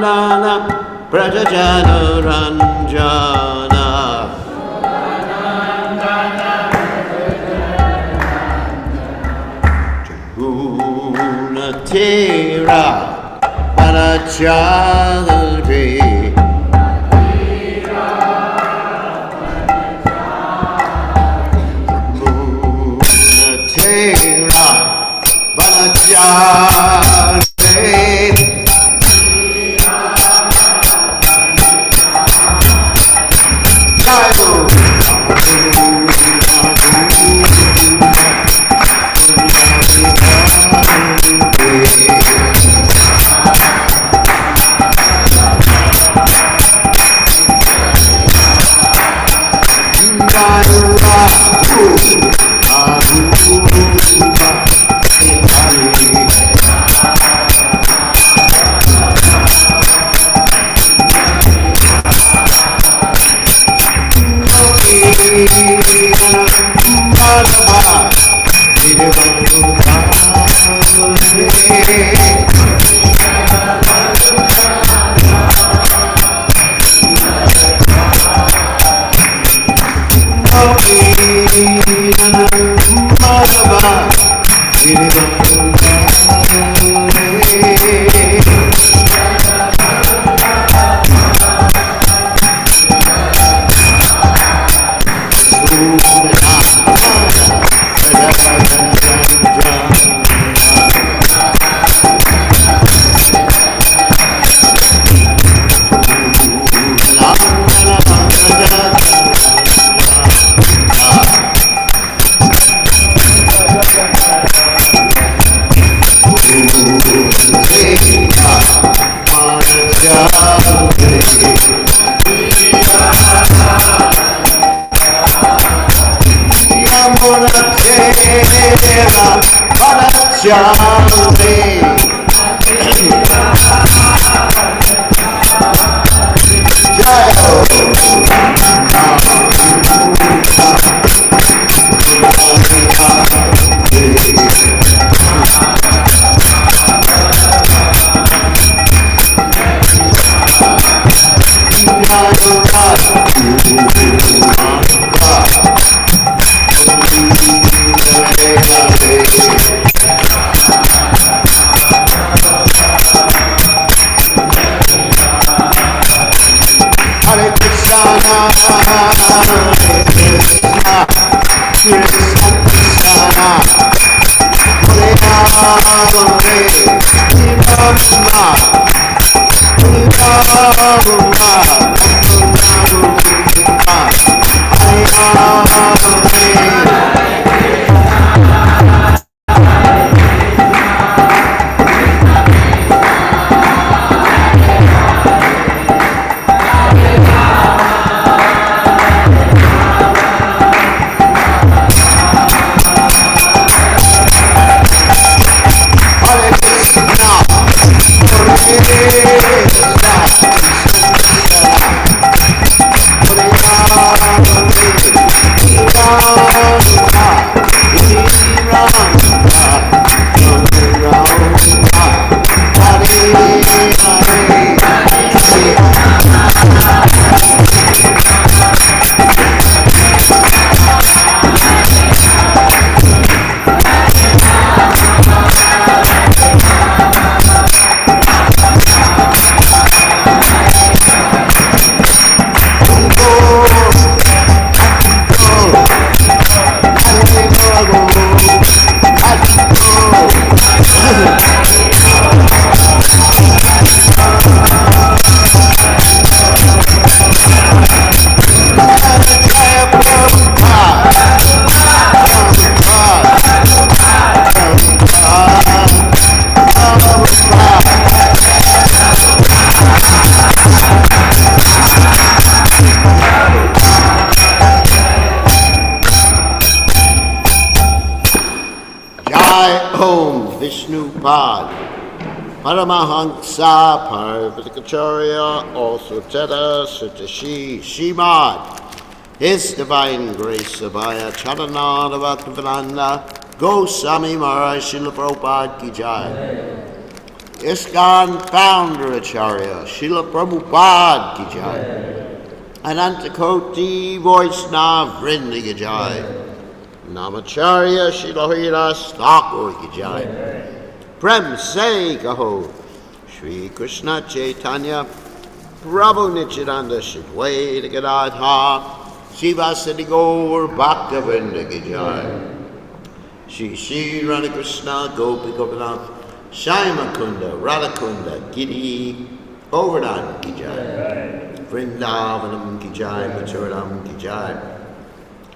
Nandana Prajajana Ranjana Tera Parachandri Tera Parachandri Vishnupad, Paramahansa, Parvatikacharya, also Teta, Sutashi, Shimad, His Divine Grace Abhaya Charanada Bhaktivedanta Goswami Maharaj Srila Prabhupada Ki Jai. ISKCON founder Acharya Srila Prabhupada ki jai. Anantakoti Vaishnav Vrinda ki jai. Namacharya Srila Haridas Thakur ki jai. Prem se kaho Shri Krishna Chaitanya Prabhu Nityananda Shidwaita Gadadha Shiva Siddhi Gaur Bhakta Vrinda ki jai. Shri Shri Radha Krishna Gopi Gopinath Shyama Kunda Radhakunda Giri Govardhan ki jai. Vrindavanam ki jai. Machuram ki jai.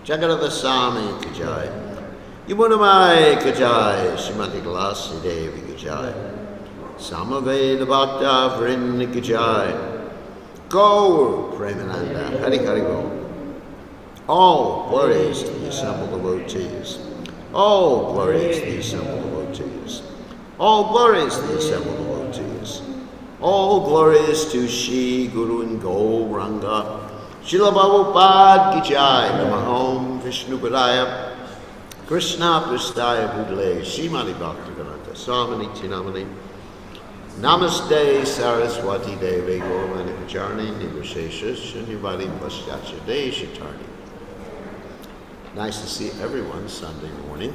Jagannath Swami ki jai. Yamunamai ki jai. Srimati Tulasi Devi ki jai. Samaveda Bhakta Vrinda ki jai. Gaur Premananda Hari Hari Gaur. All glories to the assembled devotees. All glories to the assembled devotees. All glories to the assembled devotees. All glories to Shri Guru and Gauranga. Srila Prabhupada ki jai. Namah Vishnu Padaya Krishna Prastaya Budale Srimati Bhaktivedanta Swami Tinamani Namaste Saraswati Devi Gaurmani Pacharni Nivashesha Shunyavadi Paschatya Deshatarni. Nice to see everyone Sunday morning.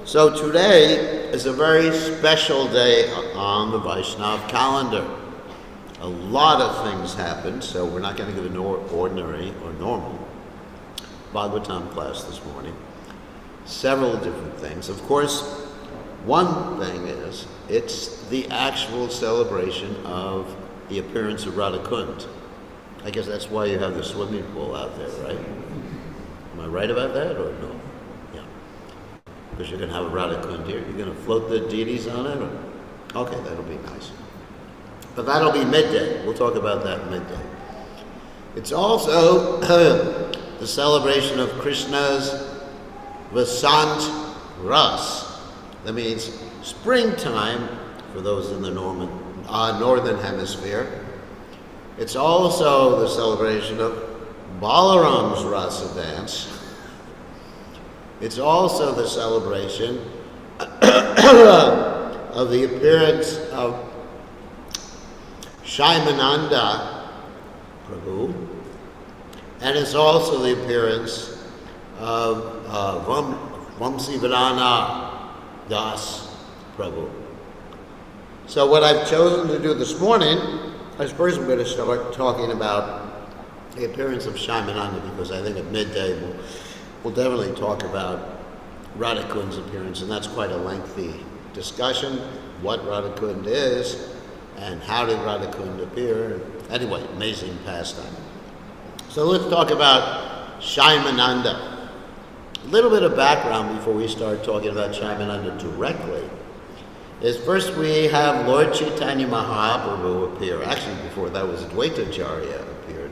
So today is a very special day on the Vaishnav calendar. A lot of things happened, so we're not going to get an ordinary or normal Bhagavatam class this morning. Several different things. Of course, one thing is, it's the actual celebration of the appearance of Radha Kund. I guess that's why you have the swimming pool out there, right? Am I right about that, or no? Yeah. Because you're going to have a Radha Kund here. You're going to float the deities on it? Or? Okay, that'll be nice. But that'll be midday. We'll talk about that midday. It's also the celebration of Krishna's Vasant Ras. That means springtime for those in the northern hemisphere. It's also the celebration of Balaram's Rasa dance. It's also the celebration of the appearance of Shaimananda Prabhu, and it's also the appearance of Vamsivarana Das Prabhu. So what I've chosen to do this morning is first I'm going to start talking about the appearance of Shaimananda, because I think at midday we'll definitely talk about Radha Kund's appearance, and that's quite a lengthy discussion, what Radha Kund is, and how did Radha Kund appear. Anyway, amazing pastime. So let's talk about Shaimananda. A little bit of background before we start talking about Shaimananda directly is first we have Lord Chaitanya Mahaprabhu appear. Actually, before that was Dvaitacharya appeared.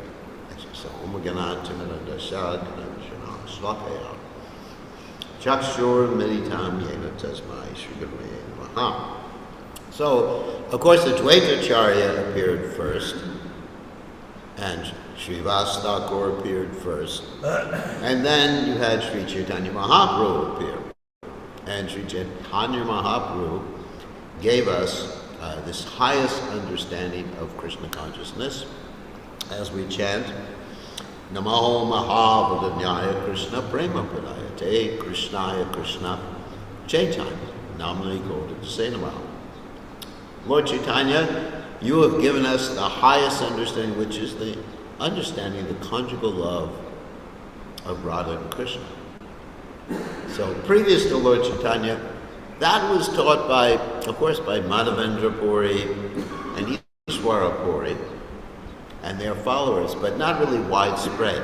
So, Om Ganat Timananda Shad Swakaya Chakshur Meditam Yena Tasmai Shri Guru Maha. So, of course, the Dvaitacharya appeared first, and Srivas Thakur appeared first, and then you had Sri Chaitanya Mahaprabhu appear. And Sri Chaitanya Mahaprabhu gave us this highest understanding of Krishna consciousness as we chant Namo Mahavadanyaya Krishna Prema Pradayate Krishnaya Krishna Chaitanya Namani Goda Senamaha. Lord Chaitanya, you have given us the highest understanding, which is the understanding of the conjugal love of Radha and Krishna. So previous to Lord Chaitanya, that was taught by, of course, by Madhavendra Puri and Ishwara Puri and their followers, but not really widespread.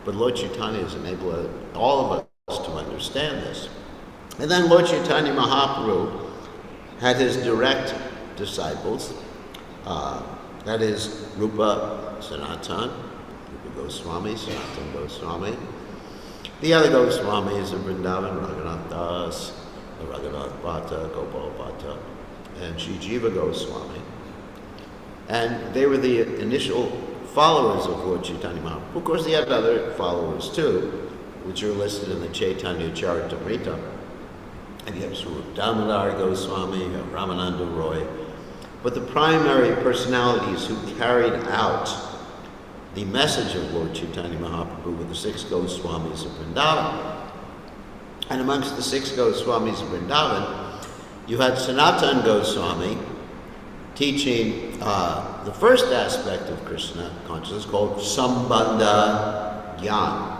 But Lord Chaitanya has enabled all of us to understand this. And then Lord Chaitanya Mahaprabhu had his direct disciples, that is Rupa Sanatan, Rupa Goswami, Sanatan Goswami. The other Goswamis of Vrindavan, Raghunath Das, Raghunath Bhatta, Gopal Bhatta, and Sri Jiva Goswami. And they were the initial followers of Lord Chaitanya Mahaprabhu. Of course, he had other followers too, which are listed in the Chaitanya Charitamrita. and you have Swarup Damodar Goswami, you have Ramananda Roy. But the primary personalities who carried out the message of Lord Chaitanya Mahaprabhu were the 6 Goswamis of Vrindavan. And amongst the 6 Goswamis of Vrindavan, you had Sanatana Goswami teaching the first aspect of Krishna consciousness called Sambandha Gyan.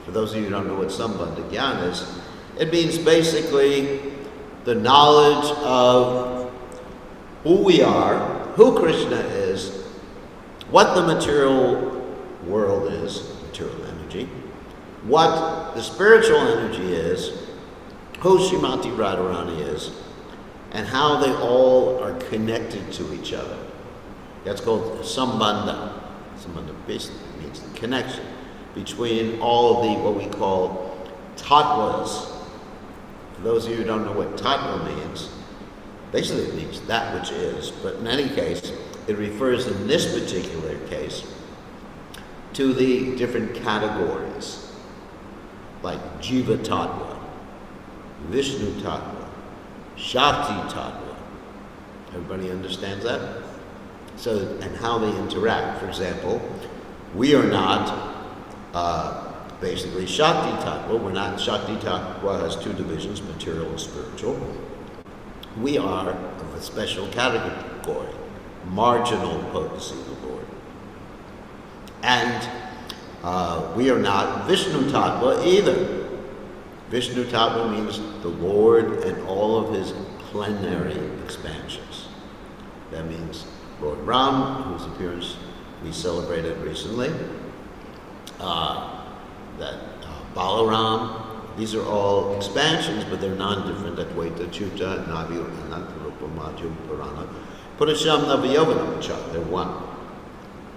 For those of you who don't know what Sambandha Gyan is, it means basically the knowledge of who we are, who Krishna is, what the material world is, material energy, what the spiritual energy is, who Srimati Radharani is, and how they all are connected to each other. That's called Sambandha. Sambandha basically means the connection between all of the, what we call, tattvas. For those of you who don't know what tattva means, basically it means that which is, but in any case, it refers in this particular case to the different categories, like Jiva Tattva, Vishnu Tattva, Shakti Tattva. Everybody understands that? So, and how they interact. For example, we are not basically Shakti Tattva. We're not, Shakti Tattva has 2 divisions, material and spiritual. We are of a special category, marginal potency of the Lord. And we are not Vishnu Tattva either. Vishnu Tattva means the Lord and all of his plenary expansions. That means Lord Ram, whose appearance we celebrated recently, Balaram. These are all expansions, but they're non-different. Advaita, Chuta, Navya, Anantarupa, Madhya, Purana. Purasham, Navayovanam, Cha, they're one.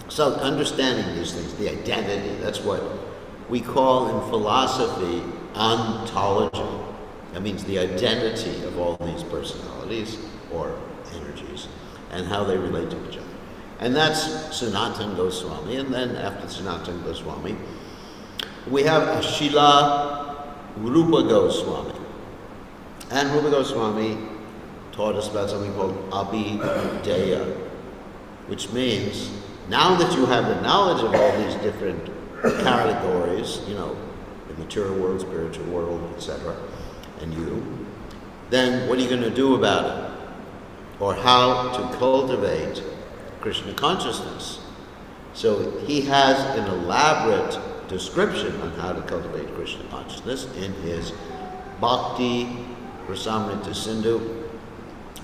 So understanding these things, the identity, that's what we call in philosophy ontology. That means the identity of all these personalities or energies and how they relate to each other. And that's Sanatana Goswami. And then after Sanatana Goswami, we have Srila Rupa Goswami. And Rupa Goswami taught us about something called Abhideya, which means now that you have the knowledge of all these different categories, you know, the material world, spiritual world, etc., and you, then what are you going to do about it? Or how to cultivate Krishna consciousness. So he has an elaborate description on how to cultivate Krishna consciousness in his Bhakti Rasamrita Sindhu,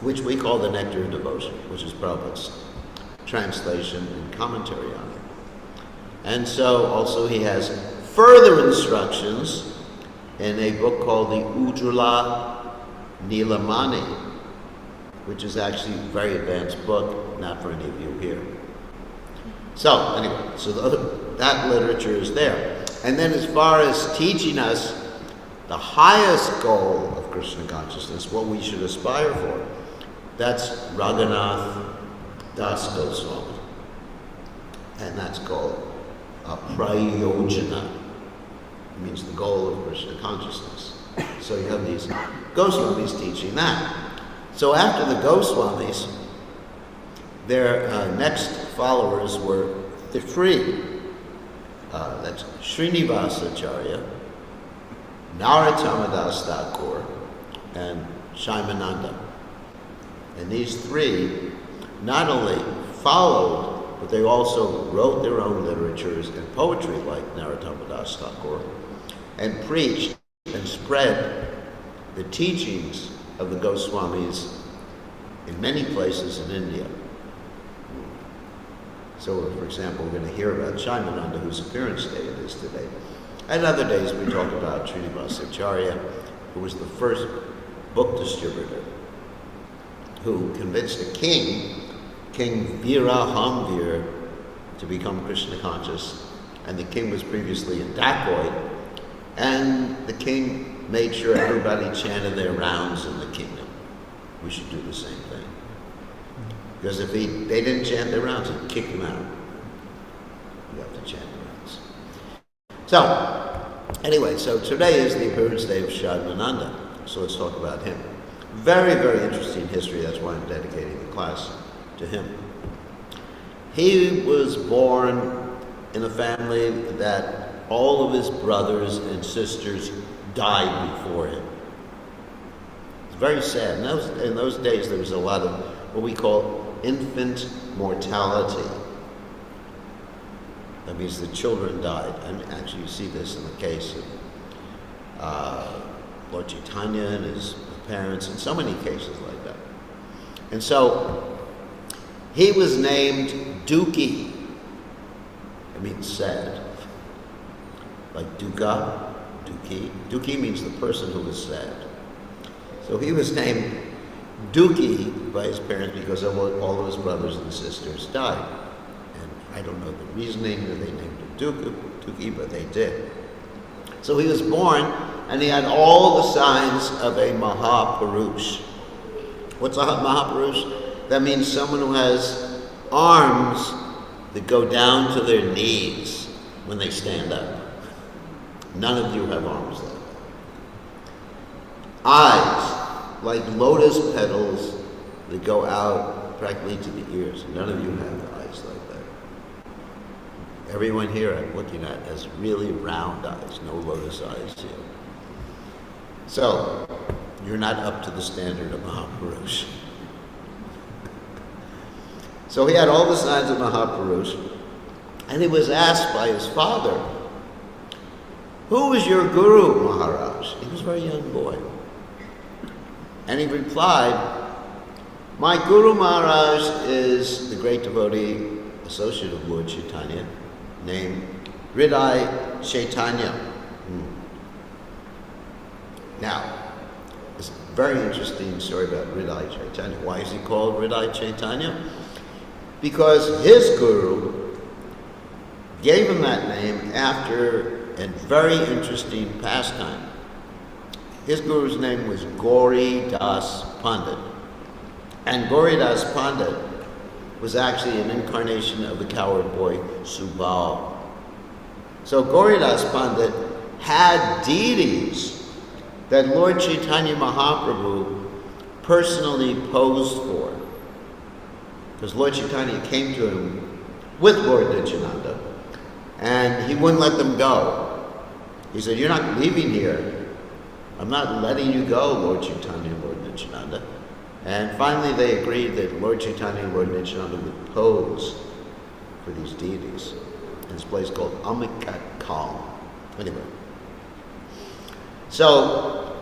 which we call the Nectar of Devotion, which is Prabhupada's translation and commentary on it. And so also he has further instructions in a book called the Ujjvala Nilamani, which is actually a very advanced book, not for any of you here. So anyway, so that literature is there. And then as far as teaching us the highest goal of Krishna consciousness, what we should aspire for, that's Raghunath Das Goswami. And that's called Prayojana. It means the goal of Krishna consciousness. So you have these Goswamis teaching that. So after the Goswamis, their next followers were the 3. That's Srinivasacharya, Narottam Das Thakur, and Shaimananda. And these 3 not only followed, but they also wrote their own literatures and poetry like Narottam Das Thakur, and preached and spread the teachings of the Goswamis in many places in India. So, for example, we're going to hear about Shaimananda, whose appearance day it is today. And other days we talk about Srinivasacharya, who was the first book distributor, who convinced the king, King Virahamvir, to become Krishna conscious. And the king was previously in dacoit, and the king made sure everybody chanted their rounds in the kingdom. We should do the same thing. Because if they didn't chant their rounds, he'd kick them out. You have to chant the rounds. So, anyway, so today is the appearance day of Shaimananda. So let's talk about him. Very, very interesting history. That's why I'm dedicating the class to him. He was born in a family that all of his brothers and sisters died before him. It's very sad. In those days, there was a lot of what we call infant mortality. That means the children died. And actually, you see this in the case of Lord Chaitanya and his parents, in so many cases like that. And so, he was named Dukhi. It means sad. Like Dukkha, Dukhi. Dukhi means the person who is sad. So he was named Dukhi by his parents because all of his brothers and sisters died. And I don't know the reasoning that they named him Dukhi, but they did. So he was born, and he had all the signs of a Mahapurush. What's a Mahapurush? That means someone who has arms that go down to their knees when they stand up. None of you have arms like that. Eyes, like lotus petals that go out practically to the ears. None of you have eyes like that. Everyone here I'm looking at has really round eyes, no lotus eyes here. So, you're not up to the standard of Mahapurush. So he had all the signs of Mahapurush, and he was asked by his father, "Who is your guru, Maharaj?" He was a very young boy. And he replied, "My guru, Maharaj, is the great devotee associate of Lord Chaitanya, named Hridaya Chaitanya." Now, it's a very interesting story about Hridaya Chaitanya. Why is he called Hridaya Chaitanya? Because his guru gave him that name after a very interesting pastime. His guru's name was Gauri Das Pandit. And Gauri Das Pandit was actually an incarnation of the coward boy Subal. So Gauri Das Pandit had deities that Lord Chaitanya Mahaprabhu personally posed for. Because Lord Chaitanya came to him with Lord Nityananda, and he wouldn't let them go. He said, "You're not leaving here. I'm not letting you go, Lord Chaitanya and Lord Nityananda." And finally they agreed that Lord Chaitanya and Lord Nityananda would pose for these deities in this place called Amikat Kal. Anyway. So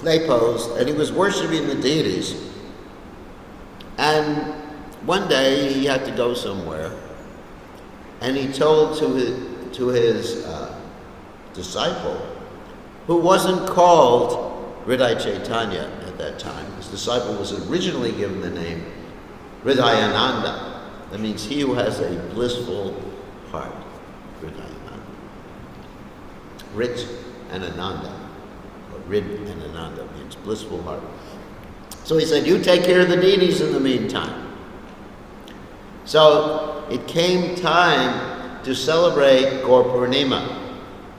they posed, and he was worshiping the deities. And one day he had to go somewhere, and he told to his disciple, who wasn't called Hridaya Chaitanya at that time. His disciple was originally given the name Hridayananda. That means he who has a blissful heart. Hridayananda. Rit and Ananda. Or Rid and Ananda means blissful heart. So he said, "You take care of the deities in the meantime." So it came time to celebrate Gaur Purnima,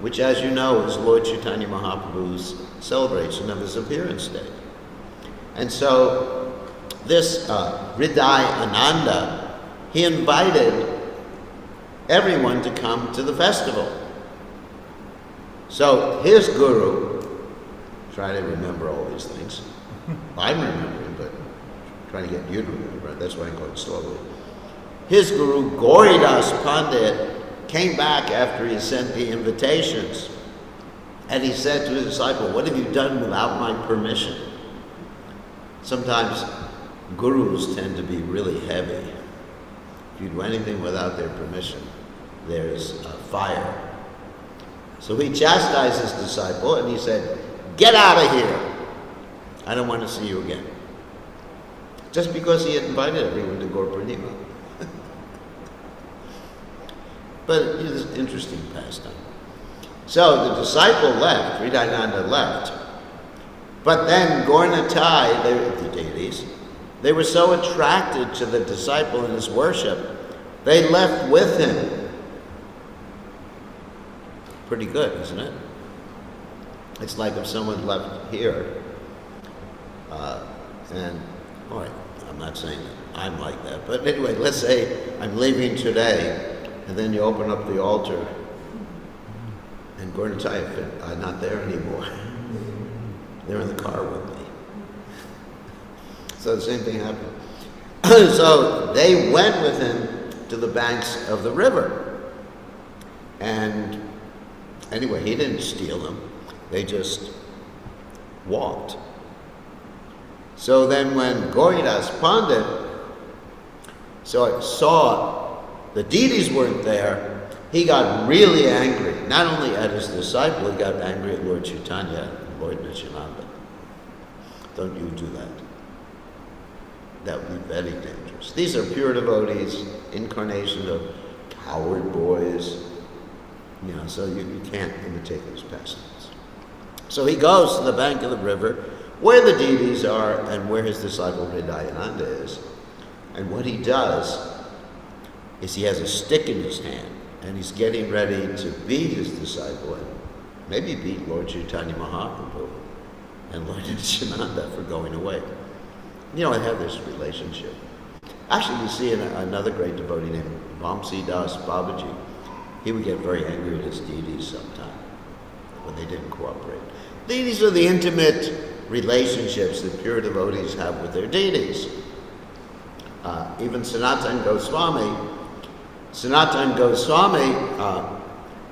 which, as you know, is Lord Chaitanya Mahaprabhu's celebration of his appearance day. And so this Hridaya Ananda, he invited everyone to come to the festival. So his guru, try to remember all these things. I'm remembering, but I'm trying to get you to remember. That's why I'm going slowly. His guru, Gauri Das Pandit, came back after he sent the invitations, and he said to his disciple, "What have you done without my permission?" Sometimes gurus tend to be really heavy. If you do anything without their permission, there's a fire. So he chastised his disciple, and he said, "Get out of here. I don't want to see you again." Just because he had invited everyone to Gaur Purnima. But it is an interesting pastime. So the disciple left, Hridayananda left. But then Gaurnatai, the deities, they were so attracted to the disciple and his worship, they left with him. Pretty good, isn't it? It's like if someone left here And, all right, I'm not saying that I'm like that, but anyway, let's say I'm leaving today, and then you open up the altar, and Gordon and Taya are not there anymore. They're in the car with me. So the same thing happened. So they went with him to the banks of the river. And anyway, he didn't steal them. They just walked. So then when Gauridas Pandit saw the deities weren't there, he got really angry. Not only at his disciple, he got angry at Lord Chaitanya and Lord Nityananda. Don't you do that. That would be very dangerous. These are pure devotees, incarnation of coward boys. So you can't imitate those pastimes. So he goes to the bank of the river, where the deities are and where his disciple Hridayananda is. And what he does is he has a stick in his hand, and he's getting ready to beat his disciple and maybe beat Lord Chaitanya Mahaprabhu and Lord Nityananda for going away. I have this relationship. Actually, you see another great devotee named Vamsi Das Babaji. He would get very angry at his deities sometimes when they didn't cooperate. These are the intimate relationships that pure devotees have with their deities. Even Sanatana Goswami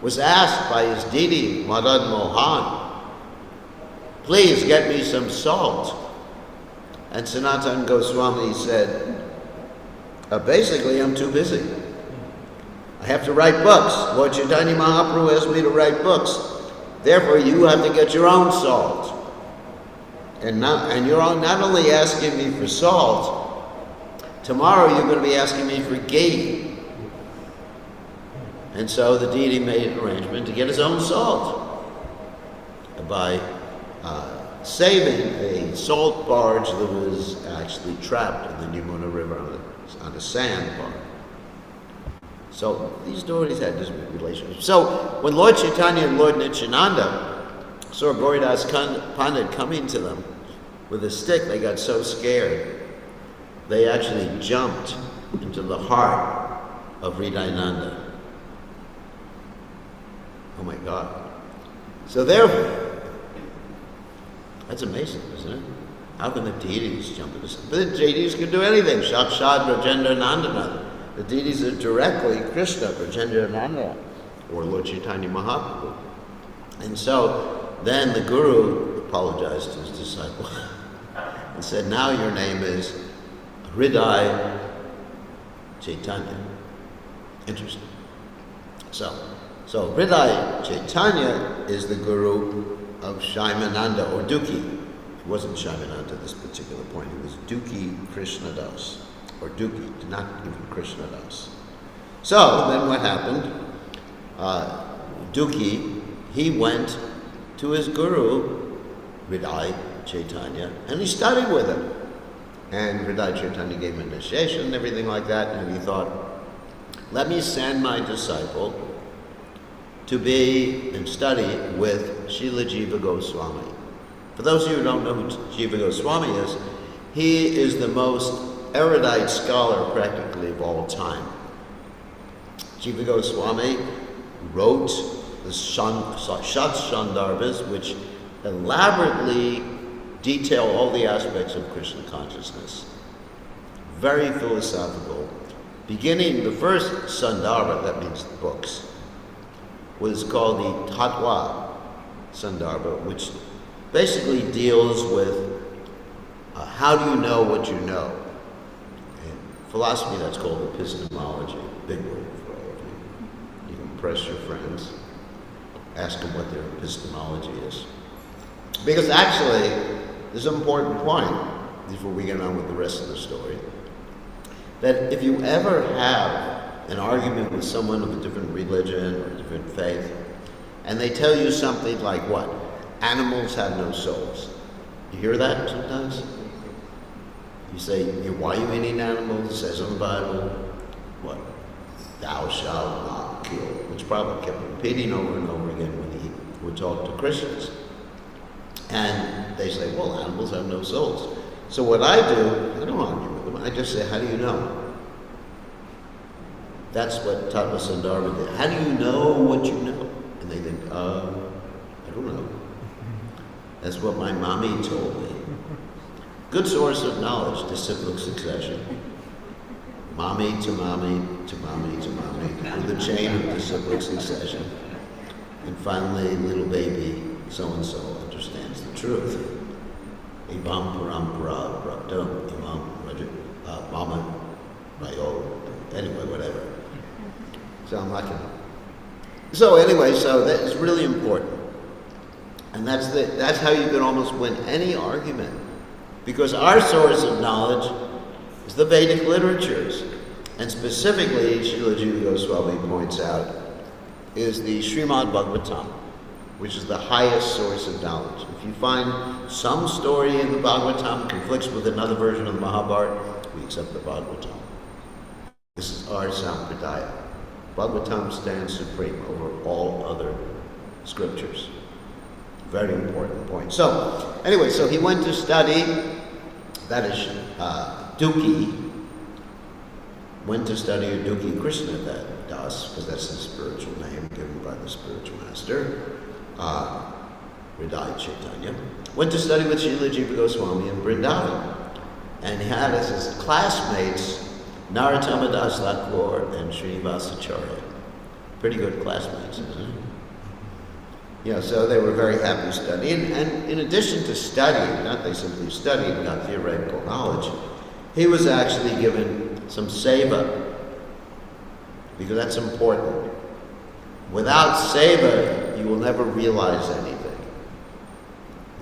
was asked by his deity, Madan Mohan, please get me some salt. And Sanatana Goswami said, basically, I'm too busy. I have to write books. Lord Chaitanya Mahaprabhu asked me to write books. Therefore, you have to get your own salt. And you're not only asking me for salt, tomorrow you're going to be asking me for ghee. And so the deity made an arrangement to get his own salt by saving a salt barge that was actually trapped in the Yamuna River on a sandbar. So these devotees had this relationship. So when Lord Chaitanya and Lord Nityananda saw Gauridas Pandit coming to them with a stick, they got so scared, they actually jumped into the heart of Hridayananda. Oh my God. So therefore, that's amazing, isn't it? How can the deities jump into something? But the deities can do anything. Shakshad Rajendra Nandana. The deities are directly Krishna, Rajendra Nanda, or Lord Chaitanya Mahaprabhu. And so then the Guru apologized to his disciple and said, now your name is Hriday Chaitanya. Interesting. So Hriday Chaitanya is the Guru of Shaimananda, or Dukhi. It wasn't Shaimananda at this particular point. It was Dukhi Krishna Das, or Dukhi, not even Krishna Das. So then what happened? Dukhi, he went to his Guru, Hriday Chaitanya, and he studied with him. And Hriday Chaitanya gave him initiation and everything like that, and he thought, let me send my disciple to be and study with Srila Jiva Goswami. For those of you who don't know who Jiva Goswami is, he is the most erudite scholar practically of all time. Jiva Goswami wrote the Shandarbhas, which elaborately detail all the aspects of Krishna consciousness. Very philosophical. Beginning, the first Sandarbha, that means books, was called the Tattva Sandarbha, which basically deals with how do you know what you know. In philosophy, that's called epistemology, big word for all of you. You can press your friends, ask them what their epistemology is. Because actually, there's an important point, before we get on with the rest of the story, that if you ever have an argument with someone of a different religion or a different faith, and they tell you something like what? Animals have no souls. You hear that sometimes? You say, why are you eating animals? It says in the Bible, what? Thou shalt not kill. Which Prabhupada kept repeating over and over again when he would talk to Christians. And they say, well, animals have no souls. So what I do, I don't argue with them. I just say, how do you know? That's what Tattva and Dharma did. How do you know what you know? And they think, I don't know. That's what my mommy told me. Good source of knowledge, disciplic succession. Mommy to mommy to mommy to mommy, through the chain of disciplic succession. And finally, little baby so-and-so understands the truth. Ivam parampara praptam imam mama rayo. Anyway, whatever. So I'm not gonna. So anyway, so that's really important. And that's how you can almost win any argument. Because our source of knowledge is the Vedic literatures. And specifically, Srila Jiva Goswami points out, is the Srimad Bhagavatam, which is the highest source of knowledge. If you find some story in the Bhagavatam conflicts with another version of the Mahabharata, we accept the Bhagavatam. This is our Sampradaya. Bhagavatam stands supreme over all other scriptures. Very important point. So, anyway, so he went to study, that is Duki, went to study Duki Krishna Das, because that's his spiritual name given by the spiritual master, Hridaya Chaitanya. Went to study with Srila Jiva Goswami in Vrindavan. And he had as his classmates Narottama Das Thakur and Srinivasacharya. Pretty good classmates, isn't it? Yeah, so they were very happy studying. And in addition to studying, not they simply studied and got theoretical knowledge, he was actually given some seva, because that's important. Without seva, you will never realize anything.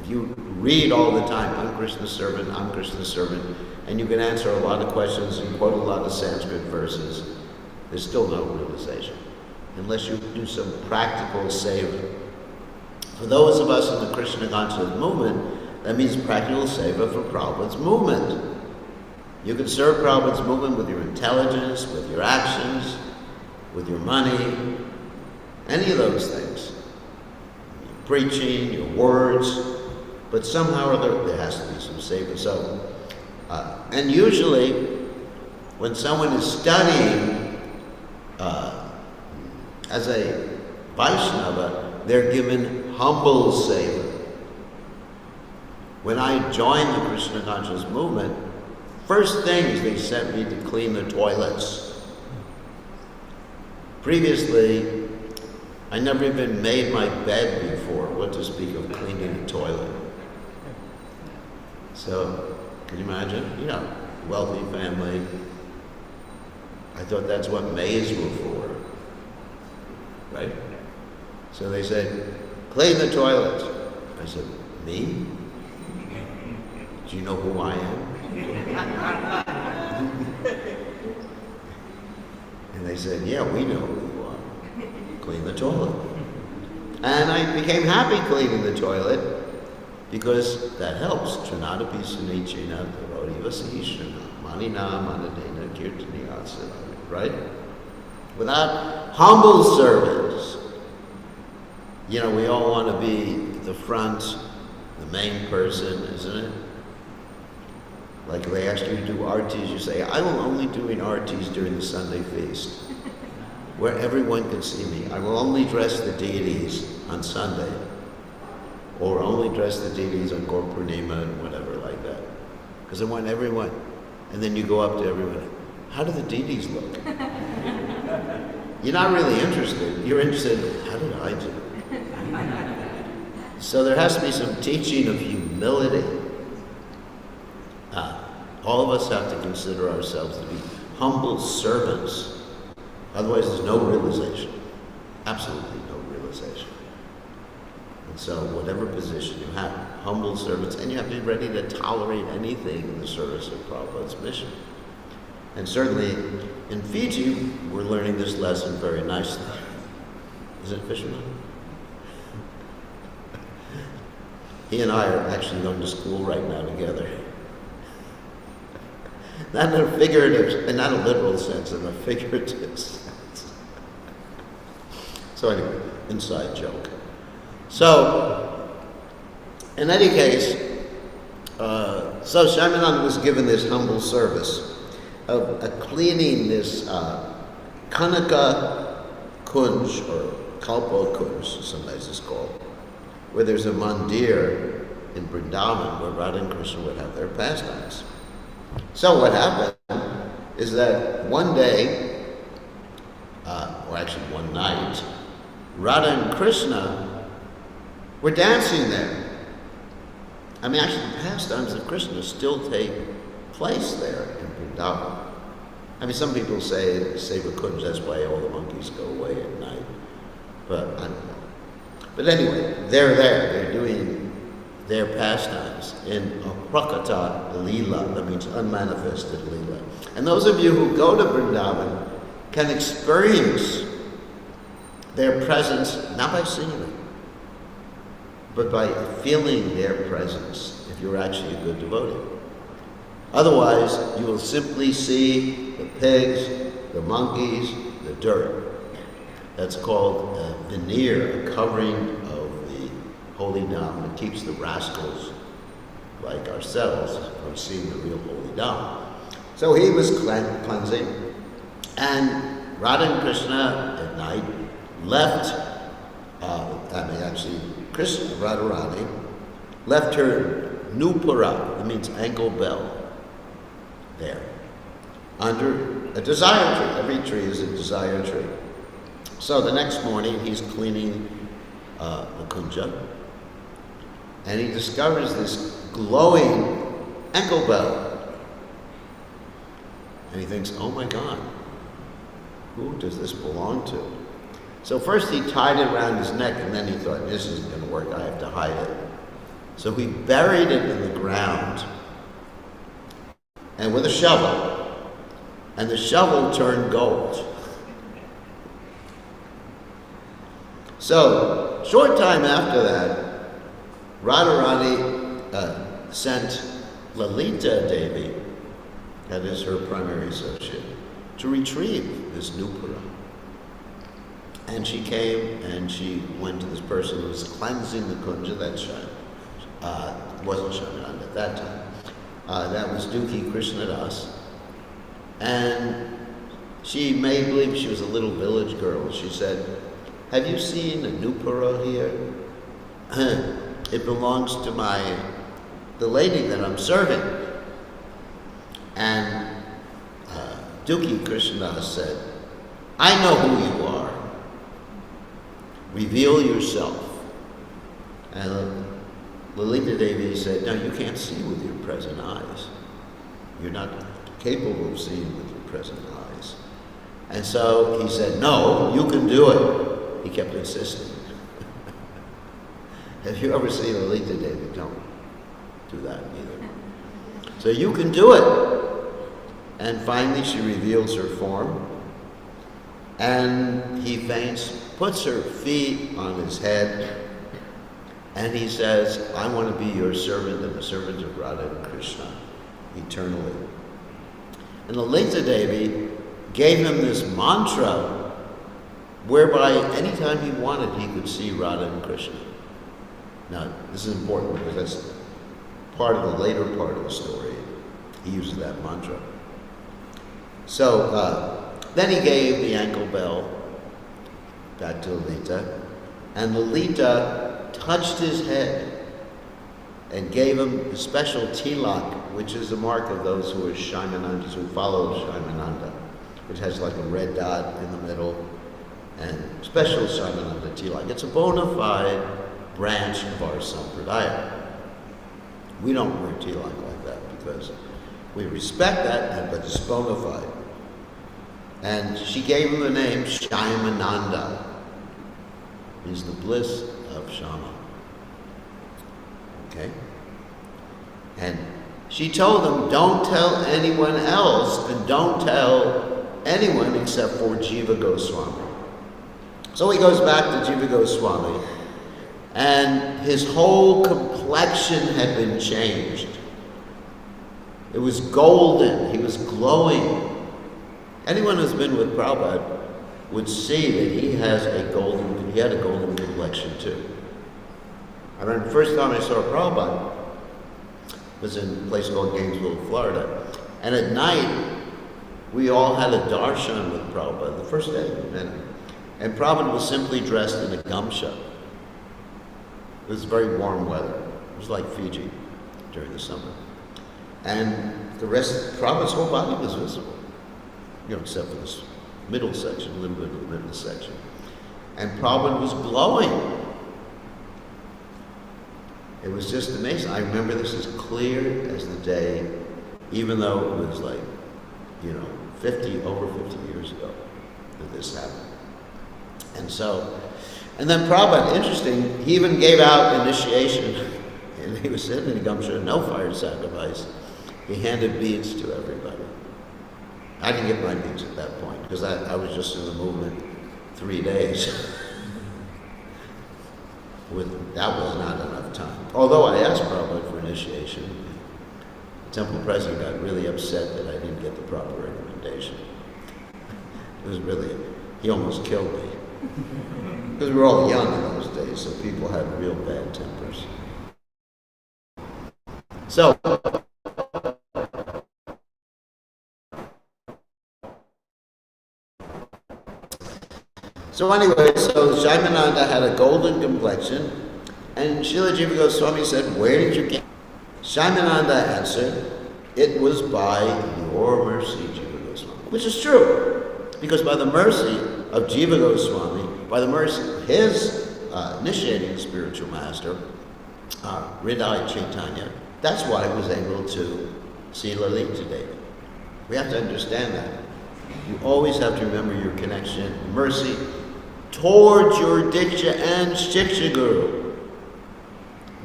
If you read all the time, I'm Krishna's servant, and you can answer a lot of questions and quote a lot of Sanskrit verses, there's still no realization, unless you do some practical seva. For those of us in the Krishna consciousness movement, that means practical seva for Prabhupada's movement. You can serve Prabhupada's movement with your intelligence, with your actions, with your money, any of those things. Your preaching, your words, but somehow or other there has to be some seva. So, and usually, when someone is studying as a Vaishnava, they're given humble seva. When I joined the Krishna conscious movement, first thing is they sent me to clean the toilets. Previously, I never even made my bed before, what to speak of cleaning a toilet. So, can you imagine? You know, wealthy family. I thought that's what maids were for, right? So they said, clean the toilets. I said, me? Do you know who I am? And they said, yeah, we know who you are. Clean the toilet. And I became happy cleaning the toilet because that helps. Trinadapi Sunichina Devoti Vasishana Manina Manadena Kirtani Asana. Right? Without humble service, you know, we all want to be the front, the main person, isn't it? Like if they ask you to do artis, you say, I will only doing artis during the Sunday feast, where everyone can see me. I will only dress the deities on Sunday, or only dress the deities on Gaur Purnima and whatever like that. Because I want everyone. And then you go up to everyone, how do the deities look? You're not really interested. You're interested, how did I do? So there has to be some teaching of humility. All of us have to consider ourselves to be humble servants. Otherwise there's no realization. Absolutely no realization. And so whatever position you have, humble servants, and you have to be ready to tolerate anything in the service of Prabhupada's mission. And certainly in Fiji, we're learning this lesson very nicely. Is it Fisherman? He and I are actually going to school right now together. Not in a figurative, and not a literal sense, in a figurative sense. So anyway, inside joke. So, In any case, so Shyamananda was given this humble service of cleaning this Kanaka Kunj, or Kalpa Kunj, sometimes it's called, where there's a mandir in Vrindavan where Radha and Krishna would have their pastimes. So what happened is that one day, or actually one night, Radha and Krishna were dancing there. I mean, actually, the pastimes of Krishna still take place there in Vrindavan. I mean, some people say Seva Kunj, that's why all the monkeys go away at night. But I don't know. But anyway, they're there. They're doing their pastimes in Prakata Leela. That means unmanifested Leela. And those of you who go to Vrindavan can experience their presence, not by seeing it, but by feeling their presence, if you're actually a good devotee. Otherwise, you will simply see the pigs, the monkeys, the dirt. That's called a veneer, a covering of the holy Dham that keeps the rascals like ourselves from seeing the real holy Dham. So he was cleansing, and Radha and Krishna at night left, Krishna, Radharani, left her nupara, that means ankle bell, there, under a desire tree. Every tree is a desire tree. So the next morning, he's cleaning the kunja, and he discovers this glowing ankle bell. And he thinks, oh my God, who does this belong to? So first he tied it around his neck, and then he thought, this isn't going to work, I have to hide it. So he buried it in the ground, and with a shovel, and the shovel turned gold. So, short time after that, Radharani sent Lalita Devi, that is her primary associate, to retrieve this nupara. And she came and she went to this person who was cleansing the kunja. That wasn't Shyamananda at that time. That was Dukhi Krishnadas. And she made believe she was a little village girl. She said, have you seen a nupara here? It belongs to the lady that I'm serving. And Dukhi Krishnadas said, I know who you are. Reveal yourself. And Lalita Devi said, no, you can't see with your present eyes. You're not capable of seeing with your present eyes. And so he said, no, you can do it. He kept insisting. Have you ever seen Lalita Devi? Don't do that either. So you can do it. And finally she reveals her form. And he faints, puts her feet on his head, and he says, I want to be your servant and the servant of Radha and Krishna eternally. And Lalita Devi gave him this mantra whereby anytime he wanted, he could see Radha and Krishna. Now, this is important because that's part of the later part of the story. He uses that mantra. So, then he gave the ankle bell back to Lalita, and Lalita touched his head and gave him a special tilak, which is a mark of those who are Shyamanandas, who follow Shyamananda, which has like a red dot in the middle, and special Shyamananda tilak. It's a bona fide branch of our sampradaya. We don't wear tilak like that because we respect that, but it's bona fide. And she gave him the name Shyamananda. He's the bliss of Shama. Okay? And she told him, don't tell anyone else, and don't tell anyone except for Jiva Goswami. So he goes back to Jiva Goswami, and his whole complexion had been changed. It was golden. He was glowing. Anyone who's been with Prabhupada would see that he had a golden complexion too. I remember the first time I saw Prabhupada was in a place called Gainesville, Florida. And at night, we all had a darshan with Prabhupada, the first day we met him. And Prabhupada was simply dressed in a gamcha. It was very warm weather. It was like Fiji during the summer. And the rest, Prabhupada's whole body was visible, except for this middle section, a little bit of the middle section. And Prabhupada was glowing. It was just amazing. I remember this as clear as the day, even though it was like, over 50 years ago that this happened. And then Prabhupada, interesting, he even gave out initiation, and he was sitting in Gamsha, no fire sacrifice. He handed beads to everybody. I didn't get my beads at that point, because I was just in the movement 3 days. That was not enough time. Although I asked Prabhupada for initiation, the temple president got really upset that I didn't get the proper recommendation. It was really, he almost killed me. Because we were all young in those days, so people had real bad tempers. So anyway, Shaimananda had a golden complexion, and Srila Jiva Goswami said, "Where did you get it?" Shaimananda answered, "It was by your mercy, Jiva Goswami," which is true, because by the mercy of Jiva Goswami, by the mercy of his initiating spiritual master, Hridaya Chaitanya, that's why he was able to see Lalita Devi. We have to understand that. You always have to remember your connection, mercy towards your Diksha and Shiksha Guru.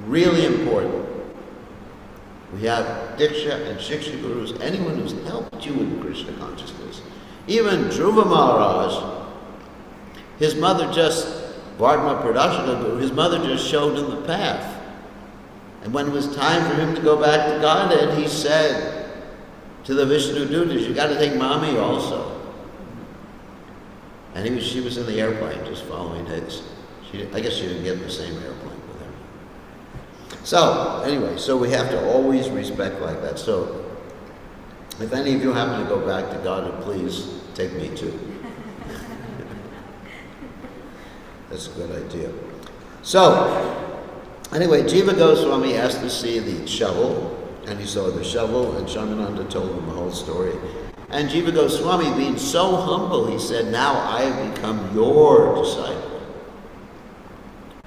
Really important. We have Diksha and Shiksha Gurus, anyone who's helped you with Krishna consciousness. Even Dhruva Maharaj, his mother just, Vardhma Pradashika Guru, his mother just showed him the path. And when it was time for him to go back to Godhead, he said to the Vishnu Dutas, "You got to take mommy also." And she was in the airplane just following his. I guess she didn't get in the same airplane with him. So, anyway, we have to always respect like that. So, if any of you happen to go back to Godhead, please take me too. That's a good idea. So, anyway, Jiva Goswami asked to see the shovel, and he saw the shovel, and Shaimananda told him the whole story. And Jiva Goswami, being so humble, he said, "Now I have become your disciple,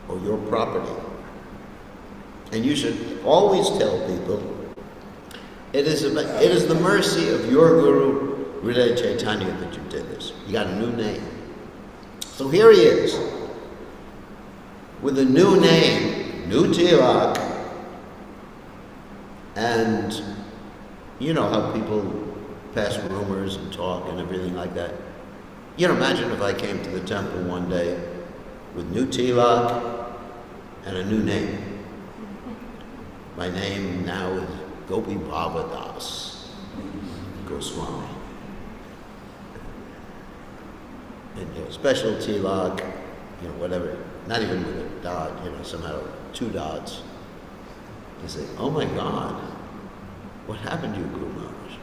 or your property. And you should always tell people, it is the mercy of your Guru, Hridaya Chaitanya, that you did this. You got a new name." So here he is, with a new name, new tilak, and you know how people pass rumors and talk and everything like that. Imagine if I came to the temple one day with new tilak and a new name. My name now is Gopi Bhava Das Goswami. And special tilak, whatever, not even with a dot, somehow 2 dots. You say, "Oh my God, what happened to you, Guru Maharaj?"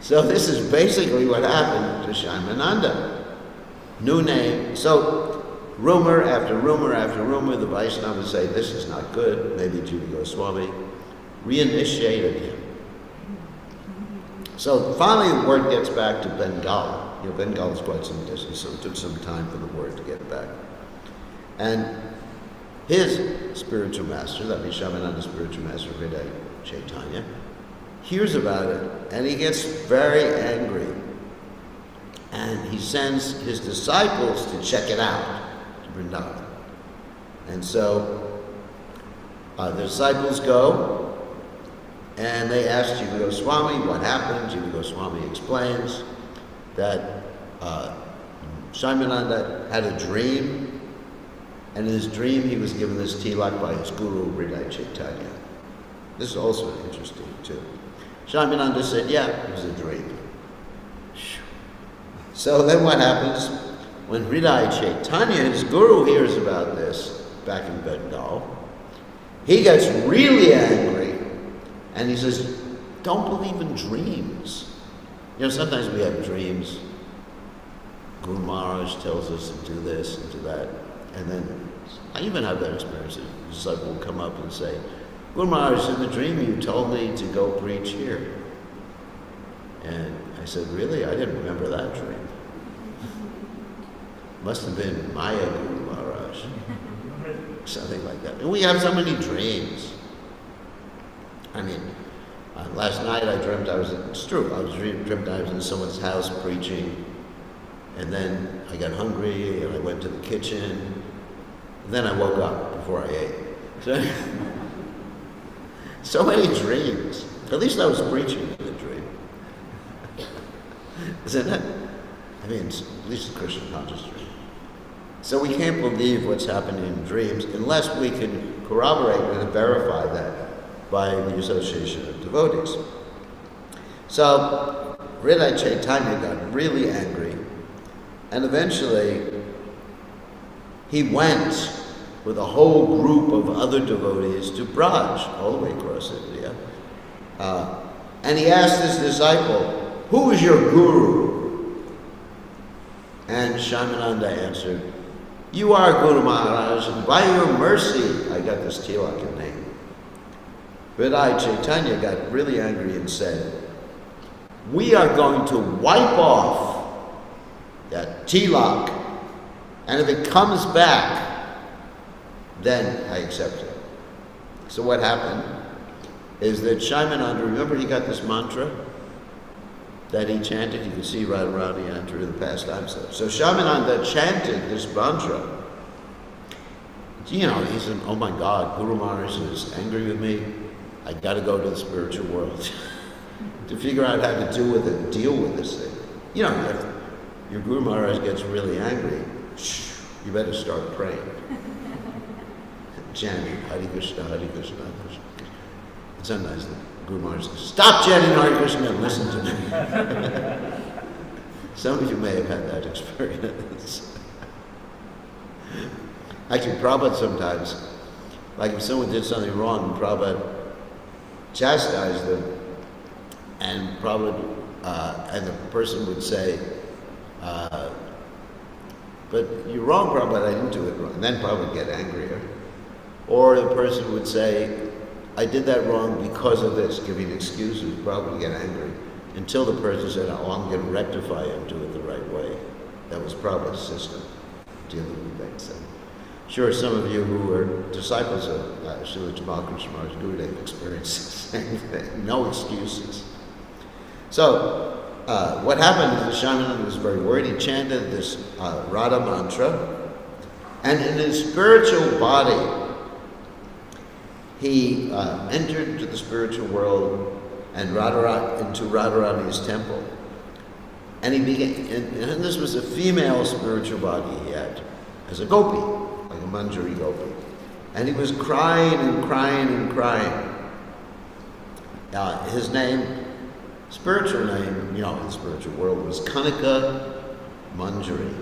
So this is basically what happened to Shaimananda. New name. So rumor after rumor after rumor, the Vaishnavas say, "This is not good." Maybe Jiva Goswami reinitiated him. So finally the word gets back to Bengal. Bengal is quite some distance, so it took some time for the word to get back. And his spiritual master, that means Shaimananda's spiritual master, Hridaya Chaitanya, hears about it, and he gets very angry. And he sends his disciples to check it out, to Vrindavan. And so the disciples go, and they ask Jiva Goswami what happened. Jiva Goswami explains that Shaimananda had a dream, and in his dream he was given this tilak by his guru, Hridaya Chaitanya. This is also interesting too. Shaimananda said, "Yeah, it was a dream." So then what happens? When Hridaya Chaitanya, his guru, hears about this, back in Bengal. He gets really angry, and he says, don't believe in dreams. You know, sometimes we have dreams. Guru Maharaj tells us to do this and do that. And then, I even have that experience. A disciple will come up and say, Guru Maharaj, in the dream you told me to go preach here. And I said, really? I didn't remember that dream. Must have been Maya Guru Maharaj. Something like that. And we have so many dreams. I mean, last night I dreamt I was, it's true, dreamt I was in someone's house preaching, and then I got hungry and I went to the kitchen, and then I woke up before I ate. So many dreams. At least I was preaching in the dream. Isn't it? I mean, at least a Krishna conscious dream. So we can't believe what's happening in dreams unless we can corroborate and verify that by the association of devotees. So Hridaya Chaitanya got really angry, and eventually he went with a whole group of other devotees to Braj, all the way across India. And he asked his disciple, who is your guru? And Shyamananda answered, you are Guru Maharaj, and by your mercy, I got this tilak name. Hridaya Chaitanya got really angry and said, we are going to wipe off that tilak, and if it comes back, then I accept it. So what happened is that Shyamananda, remember he got this mantra that he chanted? You can see right around the enter in the pastime stuff. So Shyamananda chanted this mantra. You know, he said, oh my God, Guru Maharaj is angry with me. I got to go to the spiritual world to figure out how to deal with this thing. You know, if your Guru Maharaj gets really angry, you better start praying. Chanting Hare Krishna, Hare Krishna, Hare Krishna. And sometimes the Guru Maharaj says, stop chanting Hare Krishna and listen to me. Some of you may have had that experience. Actually, Prabhupada sometimes, like if someone did something wrong, Prabhupada chastised them, and Prabhupada, and the person would say, but you're wrong, Prabhupada, I didn't do it wrong. And then Prabhupada would get angrier. Or the person would say, I did that wrong because of this, giving excuses. Prabhupada would get angry. Until the person said, oh, I'm going to rectify it and do it the right way. That was Prabhupada's system, dealing with things. So, sure, some of you who are disciples of Srila Tamal Krishna Maharaj Gurudev experienced the same thing. No excuses. So, what happened is that Shyamananda was very worried. He chanted this Radha mantra, and in his spiritual body, he entered into the spiritual world and into Radharani's temple. And he began, and this was a female spiritual body he had, as a gopi, like a Manjari gopi. And he was crying and crying and crying. His name, spiritual name, you know, in the spiritual world was Kanaka Manjari.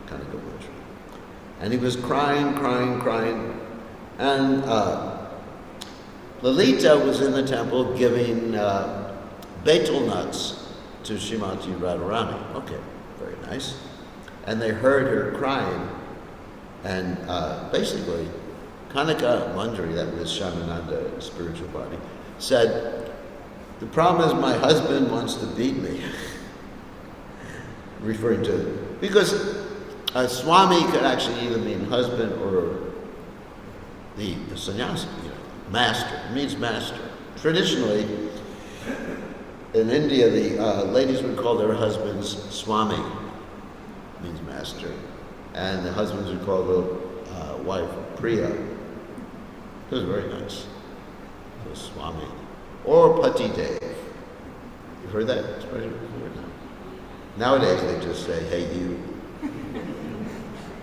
Kanaka Manjari. And he was crying, crying, crying. And Lalita was in the temple giving betel nuts to Srimati Radharani. Okay, very nice. And they heard her crying. And basically, Kanaka Manjari, that was Shyamananda's spiritual body, said, the problem is my husband wants to beat me. Referring to, because Swami could actually either mean husband or the sannyasi, you know, master. It means master. Traditionally, in India, the ladies would call their husbands Swami, means master, and the husbands would call the wife Priya. It was very nice. So Swami. Or Pati Dev. You've heard that expression before? Nowadays they just say, hey you,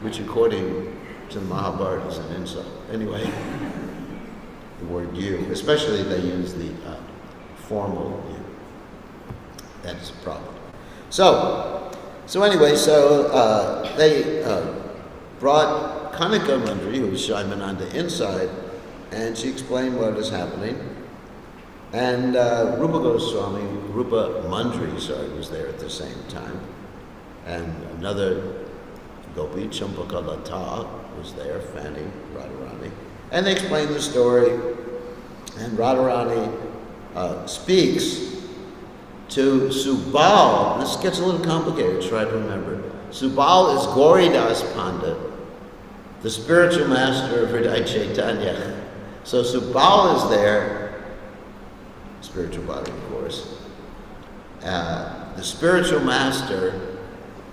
which according to the Mahabharata is an insult. Anyway, the word you, especially they use the formal you. That's a problem. So anyway, they brought Kanika Mandri, who was Shaimananda inside, and she explained what is happening. And Rupa Mandri, was there at the same time. And another Gopi, Champakalata, was there, fanning Radharani. And they explained the story, and Radharani speaks to Subal. This gets a little complicated, try to remember. Subal is Gauridas Pandit, the spiritual master of Hridaya Chaitanya. So Subal is there, spiritual body, of course, the spiritual master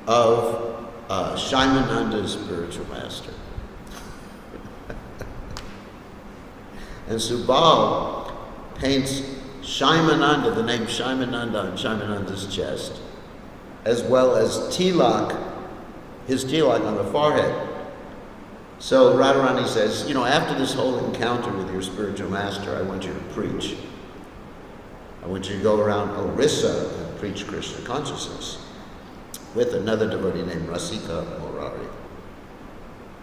of Shaimananda's spiritual master. And Subal paints Shaimananda, the name Shaimananda, on Shaimananda's chest, as well as tilak, his tilak on the forehead. So Radharani says, after this whole encounter with your spiritual master, I want you to preach. I want you to go around Orissa and preach Krishna consciousness with another devotee named Rasika Murari.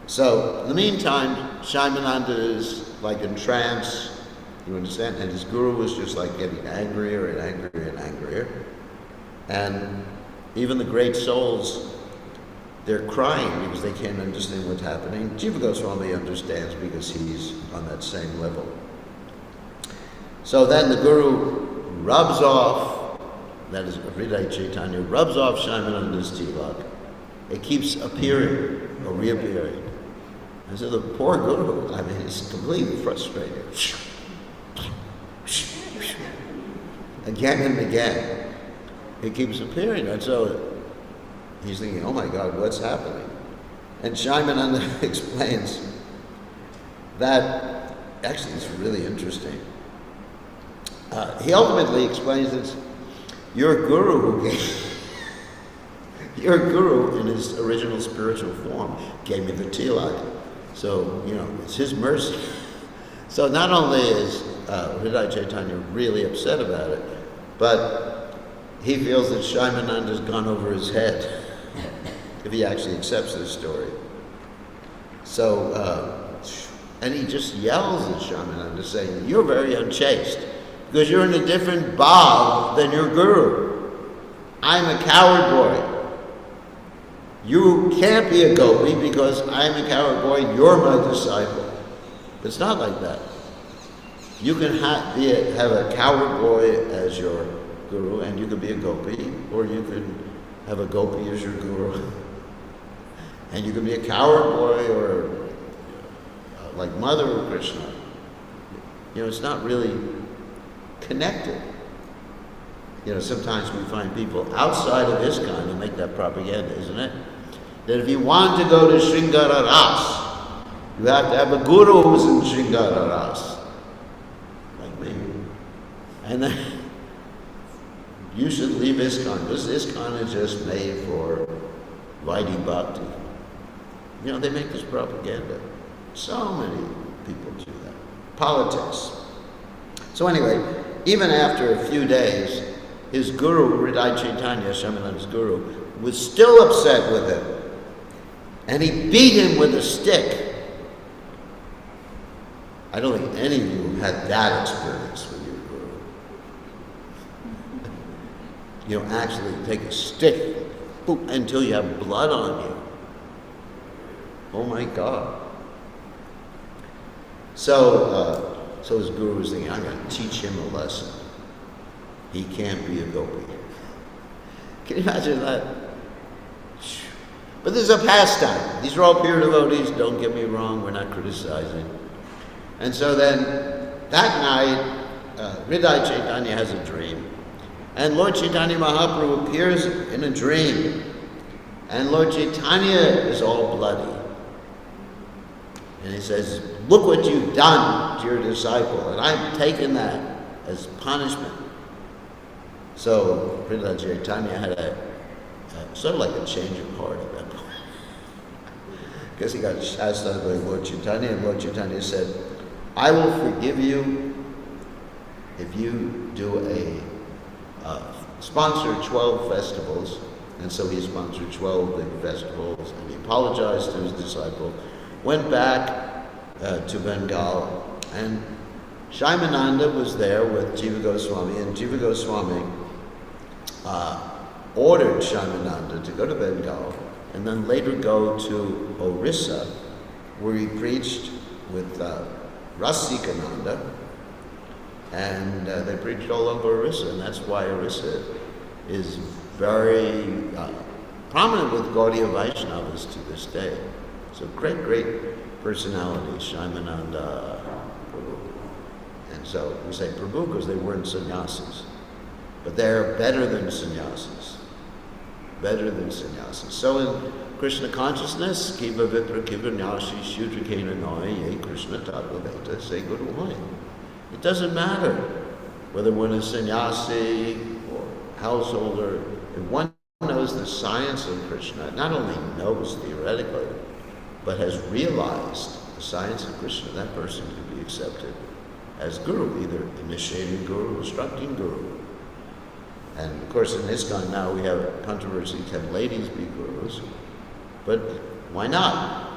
So, in the meantime, Shaimananda is like in trance, you understand? And his guru was just like getting angrier and angrier and angrier. And even the great souls, they're crying because they can't understand what's happening. Jiva Goswami understands because he's on that same level. So then the guru rubs off, that is Hridaya Chaitanya, rubs off Shaimananda's tilak. It keeps appearing or reappearing. And so the poor guru, he's completely frustrated. Again and again, it keeps appearing. And so he's thinking, oh my God, what's happening? And Shaimananda explains that, actually it's really interesting. He ultimately explains that your guru in his original spiritual form gave me the tilak. So, it's his mercy. So not only is Hridaya Chaitanya really upset about it, but he feels that Shaimananda's gone over his head if he actually accepts this story. So, and he just yells at Shaimananda saying, you're very unchaste because you're in a different bhav than your guru. I'm a coward boy. You can't be a gopi because I'm a coward boy, you're my disciple. It's not like that. You can have a coward boy as your guru, and you could be a gopi, or you could have a gopi as your guru. And you could be a coward boy, or like Mother or Krishna. It's not really connected. Sometimes we find people outside of ISKCON who make that propaganda, isn't it? That if you want to go to Sringara Ras, you have to have a guru who's in Sringara Ras, like me. And then you should leave ISKCON, because ISKCON is just made for Vaidhi Bhakti. They make this propaganda. So many people do that. Politics. So anyway, even after a few days, his guru, Hridaya Chaitanya, Shaimananda's guru, was still upset with him. And he beat him with a stick. I don't think any of you had that experience with your guru. Actually take a stick, boop, until you have blood on you. Oh my God. So his guru was thinking, I'm going to teach him a lesson. He can't be a gopi. Can you imagine that? But this is a pastime. These are all pure devotees, don't get me wrong, we're not criticizing. And so then, that night, Hridaya Chaitanya has a dream. And Lord Chaitanya Mahaprabhu appears in a dream. And Lord Chaitanya is all bloody. And he says, look what you've done to your disciple, and I've taken that as punishment. So Hridaya Chaitanya had a sort of like a change of heart at that point. Because he got chastised by Lord Chaitanya, and Lord Chaitanya said, I will forgive you if you do sponsor 12 festivals. And so he sponsored 12 big festivals, and he apologized to his disciple. went back to Bengal, and Shaimananda was there with Jiva Goswami, and Jiva Goswami ordered Shaimananda to go to Bengal and then later go to Orissa, where he preached with Rasikananda, and they preached all over Orissa, and that's why Orissa is very prominent with Gaudiya Vaishnavas to this day. So great, great personalities, Shaimananda, Prabhu. And so we say Prabhu because they weren't sannyasis, but they're better than sannyasis. Better than sannyasis. So in Krishna consciousness, Kiva Vipra Kiva Nyashi Shudra Kena Noy, Ye Krishna Tattva say Guru Hoy. It doesn't matter whether one is sannyasi or householder. If one knows the science of Krishna, not only knows theoretically, but has realized the science of Krishna, that person can be accepted as Guru, either initiating Guru, instructing Guru. And of course in ISKCON now we have controversy, can ladies be Gurus? But why not?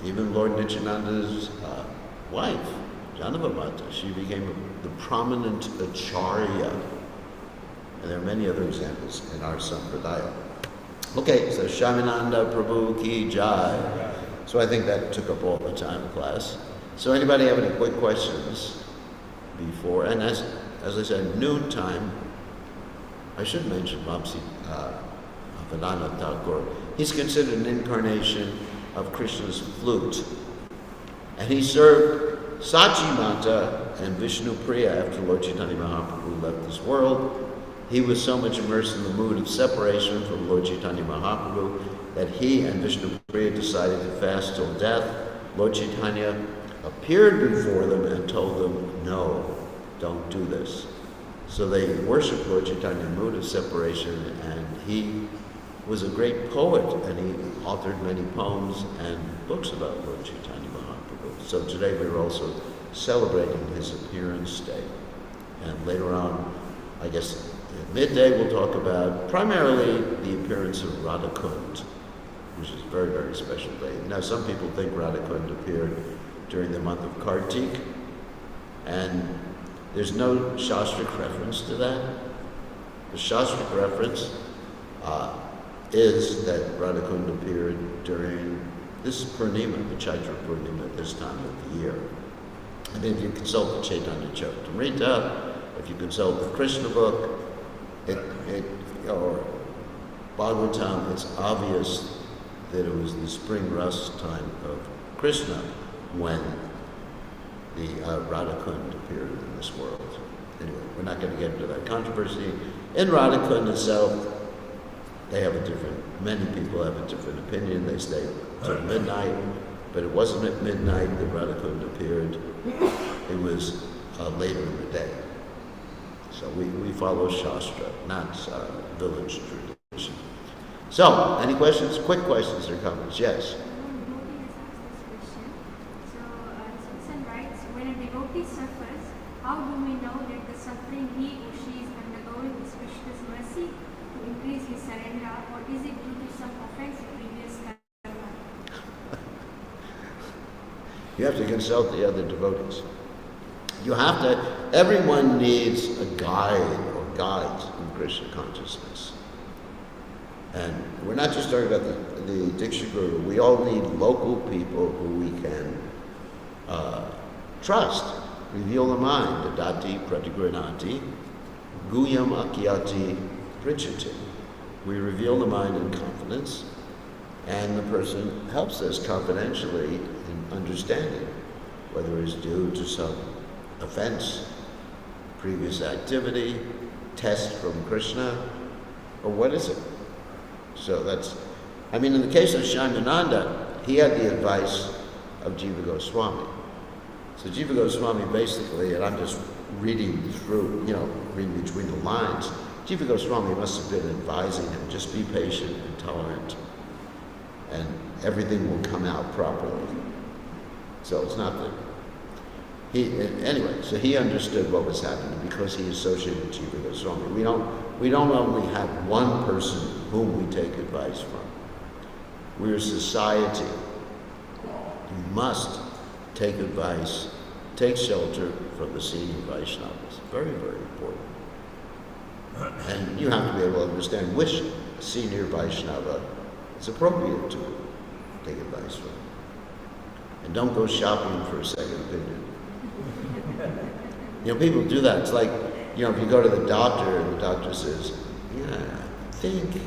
Even Lord Nityananda's wife, Janavamata, she became the prominent acharya. And there are many other examples in our Sampradaya. Okay, so Shaimananda Prabhu Ki Jai. So I think that took up all the time, class. So anybody have any quick questions before? And as I said, noon time, I should mention Vamsi Vedanta Thakur. He's considered an incarnation of Krishna's flute. And he served Sachi Mata and Vishnu Priya after Lord Chaitanya Mahaprabhu left this world. He was so much immersed in the mood of separation from Lord Chaitanya Mahaprabhu that he and Vishnu Priya decided to fast till death. Lord Chaitanya appeared before them and told them, no, don't do this. So they worshiped Lord Chaitanya in the mood of separation, and he was a great poet, and he authored many poems and books about Lord Chaitanya Mahaprabhu. So today we're also celebrating his appearance day. And later on, I guess at midday, we'll talk about primarily the appearance of Radha Kund, which is a very, very special day. Now, some people think Radha Kund appeared during the month of Kartik, and there's no Shastric reference to that. The Shastric reference is that Radha Kund appeared during this Purnima, the Chaitra Purnima, this time of the year. And if you consult the Chaitanya Charitamrita, if you consult the Krishna book, or Bhagavatam, it's obvious that it was the spring rust time of Krishna when the Radha Kund appeared in this world. Anyway, we're not going to get into that controversy. In Radha Kund itself, they have many people have a different opinion. They stay till midnight, but it wasn't at midnight that Radha Kund appeared. It was later in the day. So we follow Shastra, not village tradition. So, any questions? Quick questions or comments? Yes? When a devotee suffers, how do we know that the suffering he or she is undergoing is Krishna's mercy to increase his surrender, or is it due to some offense in previous karma? You have to consult the other devotees. You have to, everyone needs a guide or guides in Krishna consciousness. And we're not just talking about the Diksha Guru. We all need local people who we can trust, reveal the mind, dadati pratigranati, guyam akyati prichati. We reveal the mind in confidence, and the person helps us confidentially in understanding whether it's due to some offense, previous activity, test from Krishna, or what is it? So that's, in the case of Shaimananda, he had the advice of Jiva Goswami. So Jiva Goswami basically, and I'm just reading through, reading between the lines, Jiva Goswami must have been advising him, just be patient and tolerant, and everything will come out properly. So it's not that so he understood what was happening because he associated with Jiva Goswami. We don't only have one person whom we take advice from. We're a society. must take advice, take shelter from the senior Vaishnavas. Very, very important. And you have to be able to understand which senior Vaishnava it's appropriate to take advice from. And don't go shopping for a second opinion. People do that. It's like, if you go to the doctor and the doctor says, I think,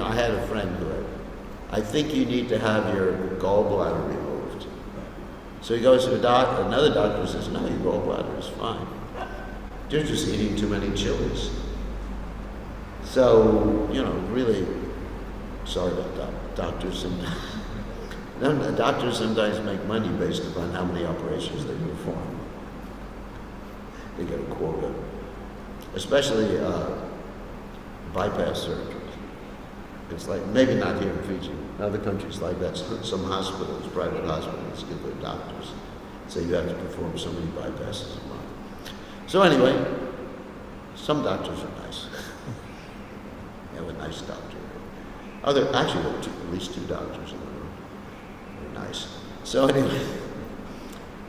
I had a friend I think you need to have your gallbladder removed. So he goes to another doctor and says, no, your gallbladder is fine. You're just eating too many chilies. So, really, sorry about doctors. Doctors sometimes make money based upon how many operations they perform. They get a quota. Especially bypass surgery. It's like, maybe not here in Fiji. In other countries like that, some hospitals, private hospitals, give their doctors. So you have to perform so many bypasses a month. So anyway, some doctors are nice. You have a nice doctor. Actually, there are at least 2 doctors in the room. They're nice. So anyway,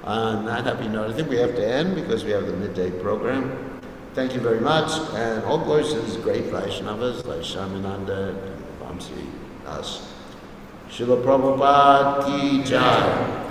on that happy note, I think we have to end because we have the midday program. Thank you very much, and all glories to these great Vaishnavas like Shamananda and Vamsi Das. Srila Prabhupada ki jai.